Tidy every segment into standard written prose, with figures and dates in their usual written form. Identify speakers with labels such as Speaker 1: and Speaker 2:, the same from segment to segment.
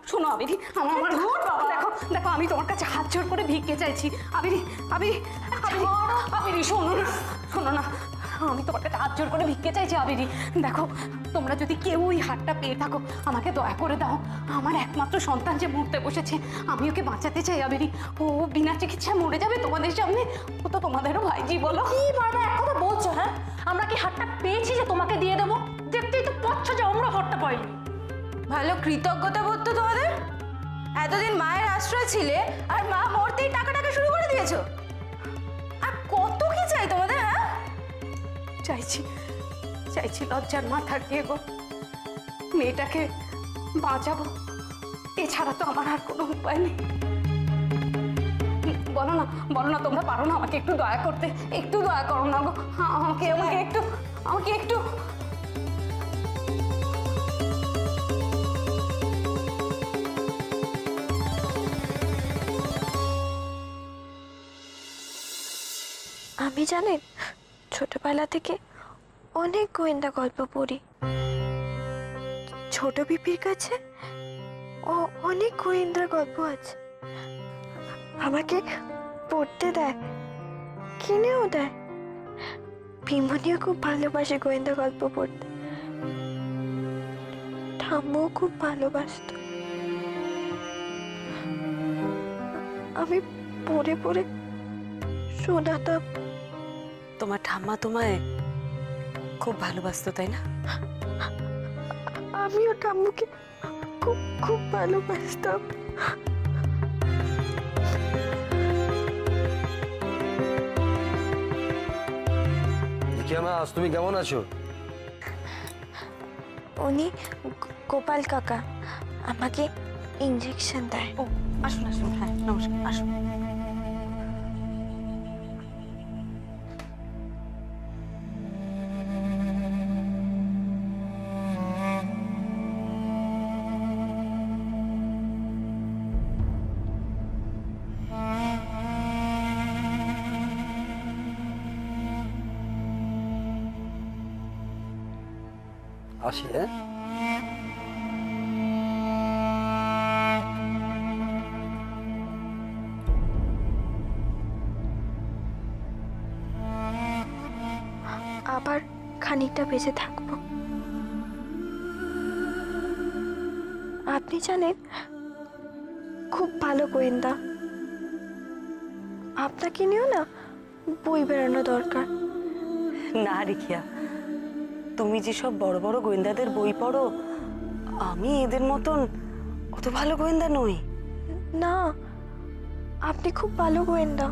Speaker 1: শোনো আবিরি, আমার দেখো দেখো, আমি তোমার কাছে হাত জোড় করে ভিক্ষে চাইছি। আবিরি আবিরি আবিরি, শোনো না শোনো না, আমি তোমার কাছে হাত জোড় করে ভিক্ষে চাইছি। আবিরি দেখো, তোমরা যদি কেউ ওই হাতটা পেয়ে থাকো, আমাকে দয়া করে দাও। আমার একমাত্র সন্তান যে মরতে বসেছে, আমি ওকে বাঁচাতে চাই। আবিরি, ও বিনা চিকিৎসায় মরে যাবে তোমাদের সামনে। ও তো তোমাদেরও ভাইজি। বলো
Speaker 2: কি বারবার এক কথা বলছো? হ্যাঁ, আমরা কি হাতটা পেয়েছি যে তোমাকে দিয়ে দেবো? দেখতেই তো পাচ্ছ যে আমরা হাতটা পাইনি।
Speaker 3: ভালো কৃতজ্ঞতা বোধ তো তোমাদের। এতদিন মায়ের আশ্রয় ছিলে, আর মা মরতেই টাকা শুরু করে দিয়েছো। আর কত কি চাই তোমাদের? হ্যাঁ,
Speaker 1: চাইছি চাইছি লজ্জার মাথা দিয়ে গো, মেয়েটাকে বাঁচাবো, এছাড়া তো আমার আর কোনো উপায় নেই। বলো না বলো না, তোমরা পারো না আমাকে একটু দয়া করতে? একটু দয়া করো না গো, আমাকে একটু
Speaker 4: আমি জানেন ছোটবেলা থেকে অনেক গোয়েন্দা গল্প পড়ি। ছোট পিপির কাছে অনেক গোয়েন্দা গল্প আছে, আমাকে পড়তে দেয়, কিনেও দেয়। পিমনিও খুব ভালোবাসে গোয়েন্দা গল্প পড়তে, ঠাম্মাও খুব ভালোবাসত। আমি পড়ে পড়ে শোনাতাম।
Speaker 5: তোমার ঠাম্মা তোমায় খুব ভালোবাসতো, তাই না?
Speaker 4: আমিও ঠাম্মুকে খুব খুব ভালোবাসতাম।
Speaker 6: আজ তুমি কেমন আছো?
Speaker 4: উনি গোপাল কাকা আমাকে ইনজেকশন দেয়।
Speaker 5: ও আসুন আসুন, হ্যাঁ নমস্কার, আসুন।
Speaker 6: আসি। হ্যাঁ,
Speaker 4: আবার খানিকটা বেঁচে থাকবো। আপনি জানেন খুব ভালো গোয়েন্দা, আপনাকে নিয়েও না বই বেড়ানো দরকার।
Speaker 5: না রিখিয়া, তুমি যেসব বড় বড় গোয়েন্দাদের বই পড়ো, আমি এদের মতন অত ভালো গোয়েন্দা নই।
Speaker 4: না, আপনি খুব ভালো গোয়েন্দা।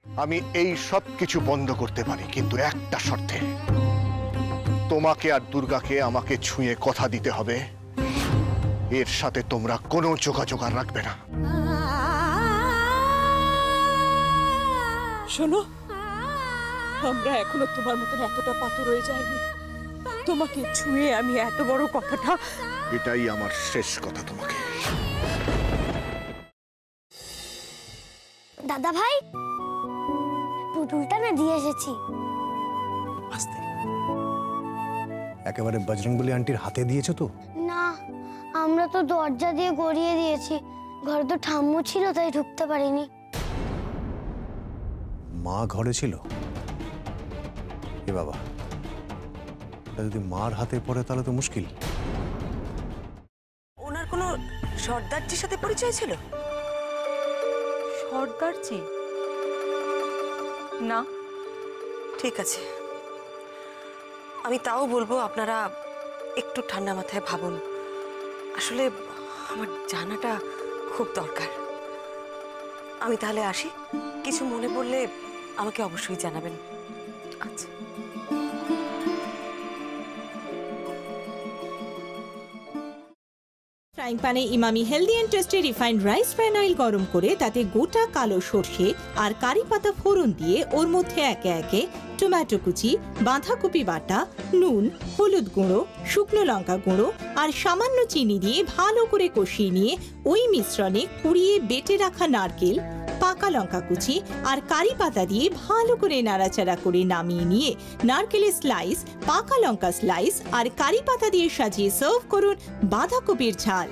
Speaker 7: আমি এই সব কিছু বন্ধ করতে পারি, কিন্তু একটা শর্তে। তোমাকে আর দুর্গাকে আমাকে ছুঁয়ে কথা দিতে হবে, এর সাথে তোমরা কোনো যোগাযোগ আর রাখবে না।
Speaker 8: শোনো, আমরা এখনো তোমার মতন এতটা পাথর হয়ে যায়নি। তোমাকে ছুঁয়ে আমি এত বড় কথাটা,
Speaker 7: এটাই আমার শেষ কথা তোমাকে।
Speaker 9: দাদা ভাই, পুতুলটা না দিয়ে এসেছি।
Speaker 10: আস্তে, একেবারে বজরংবলী আন্টির হাতে দিয়েছো তো?
Speaker 9: না, আমরা তো দরজা দিয়ে গড়িয়ে দিয়েছি। ঘরে তো ঠাম্মু ছিল, তাই ঢুকতে পারিনি।
Speaker 10: মা ঘরে ছিল? এ বাবা, যদি মার হাতে পড়ে তাহলে তো মুশকিল।
Speaker 5: ওনার কোনো সর্দারজির সাথে পরিচয় ছিল?
Speaker 2: সর্দারজি? না।
Speaker 5: ঠিক আছে, আমি তাও বলবো আপনারা একটু ঠান্ডা মাথায় ভাবুন। আসলে আমার জানাটা খুব দরকার। আমি তাহলে আসি, কিছু মনে পড়লে আমাকে অবশ্যই জানাবেন।
Speaker 2: আচ্ছা।
Speaker 11: ফ্রাইং প্যানে Emami healthy and tasty refined rice bran oil গরম করে তাতে গোটা কালো সর্ষে আর কারি পাতা ফোড়ন দিয়ে ওর মধ্যে একে একে টমেটো কুচি, বাঁধাকপি বাটা, নুন, হলুদ গুঁড়ো, শুকনো লঙ্কা গুঁড়ো আর সামান্য চিনি দিয়ে ভালো করে কষিয়ে নিয়ে ওই মিশ্রণে কুড়িয়ে বেটে রাখা নারকেল, পাকা লঙ্কা কুচি আর কারি পাতা দিয়ে ভালো করে নাড়াচাড়া করে নামিয়ে নিয়ে নারকেলের স্লাইস, পাকা লঙ্কা স্লাইস আর কারি পাতা দিয়ে সাজিয়ে সার্ভ করুন বাঁধাকপির ঝাল।